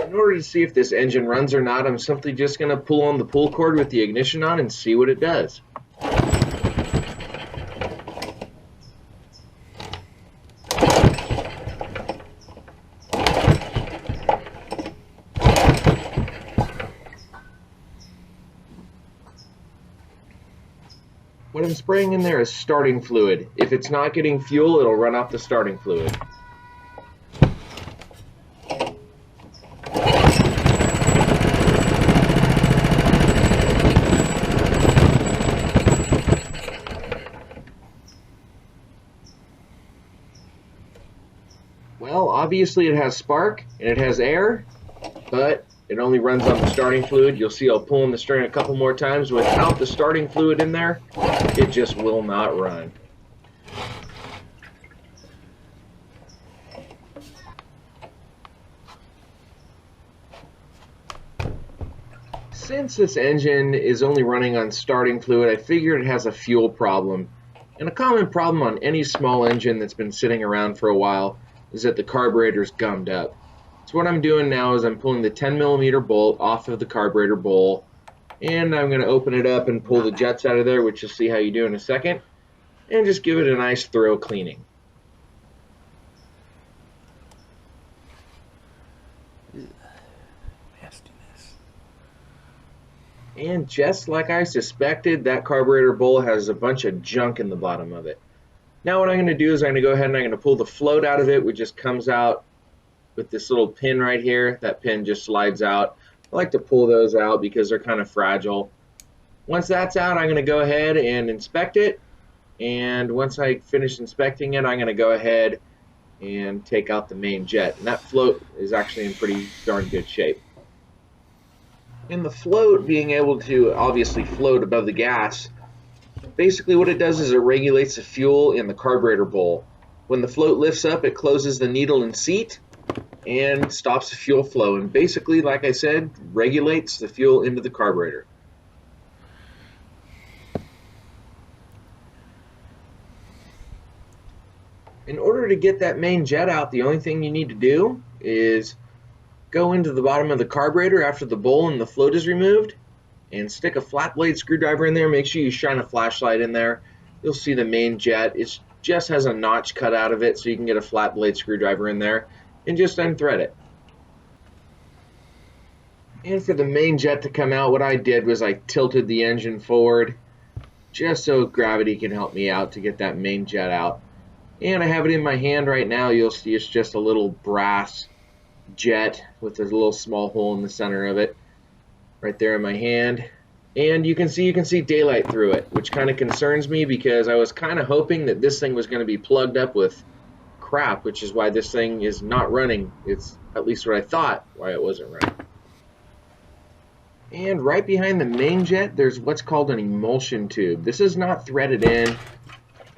In order to see if this engine runs or not, I'm simply just going to pull on the pull cord with the ignition on and see what it does. What I'm spraying in there is starting fluid. If it's not getting fuel, it'll run off the starting fluid. Well, obviously it has spark and it has air, but it only runs on the starting fluid. You'll see I'll pull on the string a couple more times. Without the starting fluid in there, it just will not run. Since this engine is only running on starting fluid, I figured it has a fuel problem. And a common problem on any small engine that's been sitting around for a while is that the carburetor's gummed up. So what I'm doing now is I'm pulling the 10mm bolt off of the carburetor bowl, and I'm going to open it up and pull the jets out of there, which you'll see how you do in a second, and just give it a nice thorough cleaning. Nastiness. And just like I suspected, that carburetor bowl has a bunch of junk in the bottom of it. Now what I'm going to do is I'm going to go ahead and I'm going to pull the float out of it, which just comes out with this little pin right here. That pin just slides out. I like to pull those out because they're kind of fragile. Once that's out, I'm going to go ahead and inspect it. And once I finish inspecting it, I'm going to go ahead and take out the main jet. And that float is actually in pretty darn good shape. And the float being able to obviously float above the gas, basically what it does is it regulates the fuel in the carburetor bowl. When the float lifts up, it closes the needle and seat and stops the fuel flow, and basically, like I said, regulates the fuel into the carburetor. In order to get that main jet out, the only thing you need to do is go into the bottom of the carburetor after the bowl and the float is removed and stick a flat blade screwdriver in there. Make sure you shine a flashlight in there. You'll see the main jet. It just has a notch cut out of it, so you can get a flat blade screwdriver in there and just unthread it. And for the main jet to come out, what I did was I tilted the engine forward just so gravity can help me out to get that main jet out. And I have it in my hand right now. You'll see it's just a little brass jet with a little small hole in the center of it right there in my hand. And you can see daylight through it, which kind of concerns me because I was kind of hoping that this thing was going to be plugged up with crap, which is why this thing is not running. It's at least what I thought why it wasn't running. And right behind the main jet, there's what's called an emulsion tube. This is not threaded in.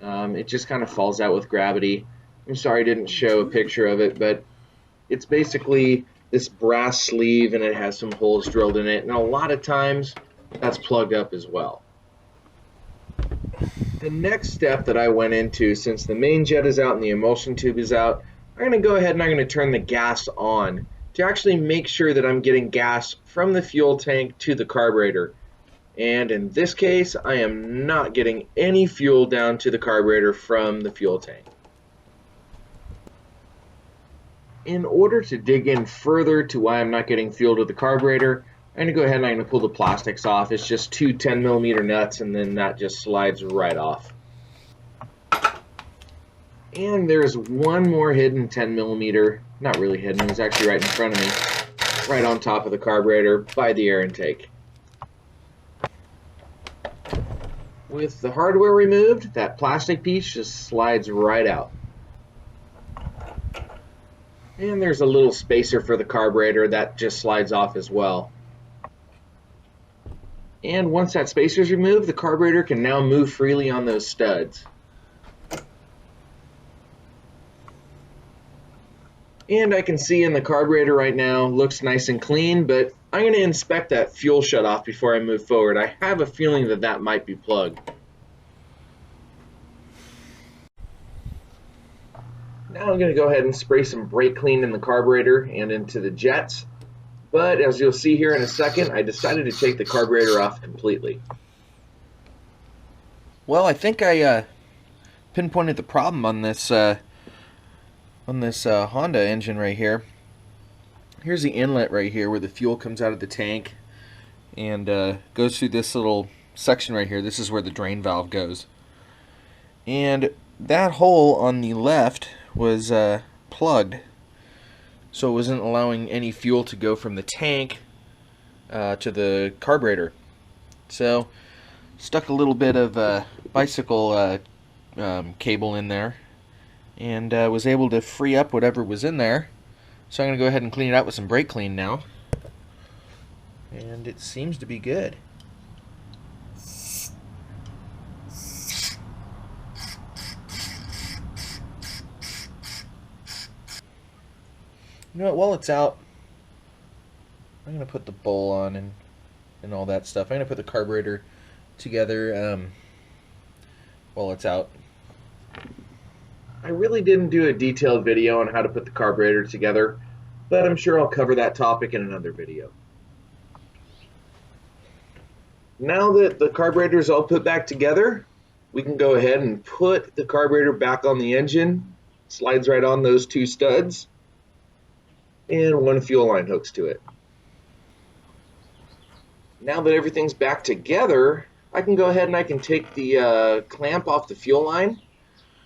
It just kind of falls out with gravity. I'm sorry I didn't show a picture of it, but it's basically this brass sleeve and it has some holes drilled in it, and a lot of times that's plugged up as well. The next step that I went into, since the main jet is out and the emulsion tube is out, I'm going to go ahead and I'm going to turn the gas on to actually make sure that I'm getting gas from the fuel tank to the carburetor. And in this case, I am not getting any fuel down to the carburetor from the fuel tank. In order to dig in further to why I'm not getting fuel to the carburetor, I'm going to go ahead and I'm going to pull the plastics off. It's just two 10mm nuts, and then that just slides right off. And there's one more hidden 10mm, not really hidden, it's actually right in front of me, right on top of the carburetor by the air intake. With the hardware removed, that plastic piece just slides right out. And there's a little spacer for the carburetor that just slides off as well. And once that spacer is removed, the carburetor can now move freely on those studs. And I can see in the carburetor right now, looks nice and clean, but I'm going to inspect that fuel shutoff before I move forward. I have a feeling that that might be plugged. Now I'm going to go ahead and spray some brake clean in the carburetor and into the jets. But as you'll see here in a second, I decided to take the carburetor off completely. Well, I think I pinpointed the problem on this Honda engine right here. Here's the inlet right here where the fuel comes out of the tank and goes through this little section right here. This is where the drain valve goes. And that hole on the left was plugged, so it wasn't allowing any fuel to go from the tank to the carburetor. So stuck a little bit of bicycle cable in there and was able to free up whatever was in there. So I'm going to go ahead and clean it out with some brake clean now. And it seems to be good. You know what, while it's out, I'm going to put the bowl on and all that stuff. I'm going to put the carburetor together while it's out. I really didn't do a detailed video on how to put the carburetor together, but I'm sure I'll cover that topic in another video. Now that the carburetor is all put back together, we can go ahead and put the carburetor back on the engine. Slides right on those two studs, and one fuel line hooks to it. Now that everything's back together, I can go ahead and I can take the clamp off the fuel line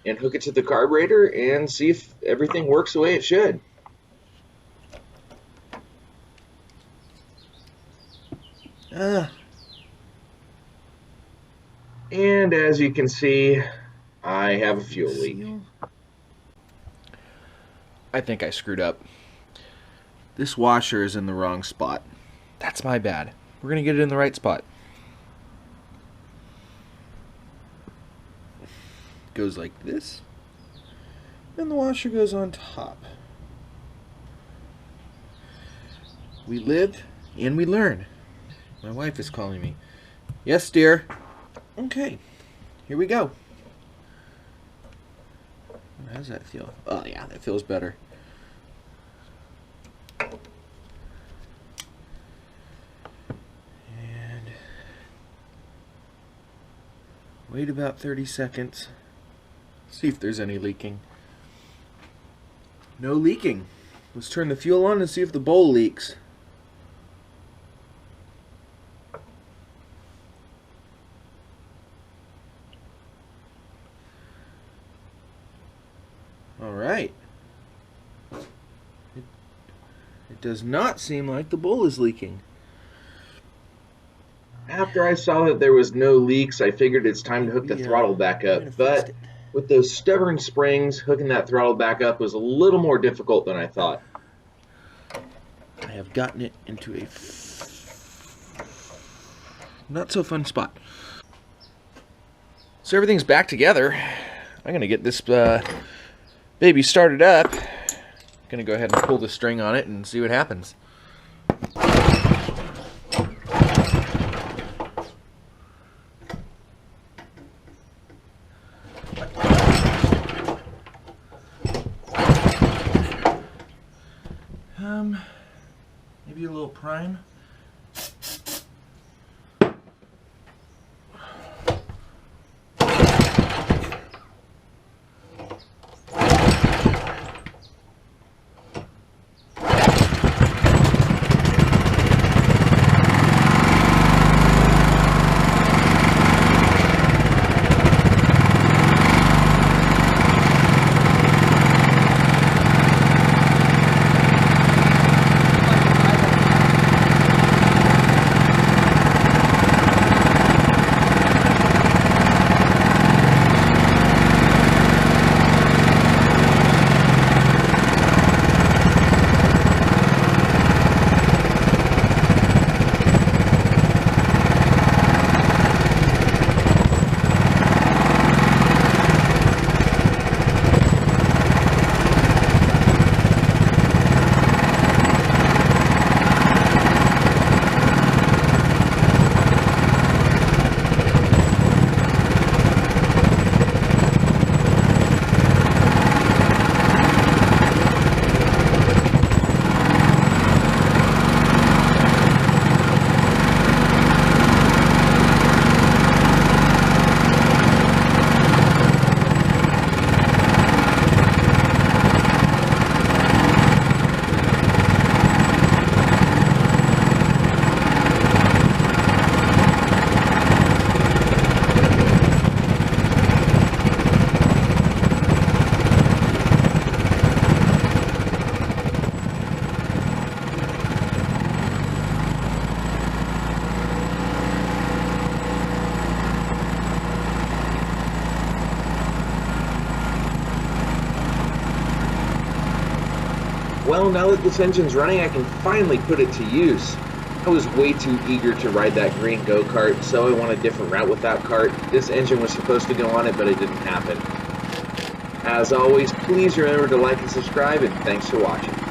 and hook it to the carburetor and see if everything works the way it should. And as you can see, I have a fuel leak. I think I screwed up. This washer is in the wrong spot. That's my bad. We're going to get it in the right spot. Goes like this, and the washer goes on top. We live and we learn. My wife is calling me. Yes, dear. Okay, here we go. How does that feel? Oh yeah, that feels better. And wait about 30 seconds. See if there's any leaking. No leaking. Let's turn the fuel on and see if the bowl leaks. Alright. It does not seem like the bowl is leaking. After I saw that there was no leaks, I figured it's time to hook the throttle back up, but with those stubborn springs, hooking that throttle back up was a little more difficult than I thought. I have gotten it into a not so fun spot. So everything's back together. I'm gonna get this baby started up. Gonna go ahead and pull the string on it and see what happens. Maybe a little prime. well, now that this engine's running, I can finally put it to use. I was way too eager to ride that green go-kart, so I went a different route with that kart. This engine was supposed to go on it, but it didn't happen. As always, please remember to like and subscribe, and thanks for watching.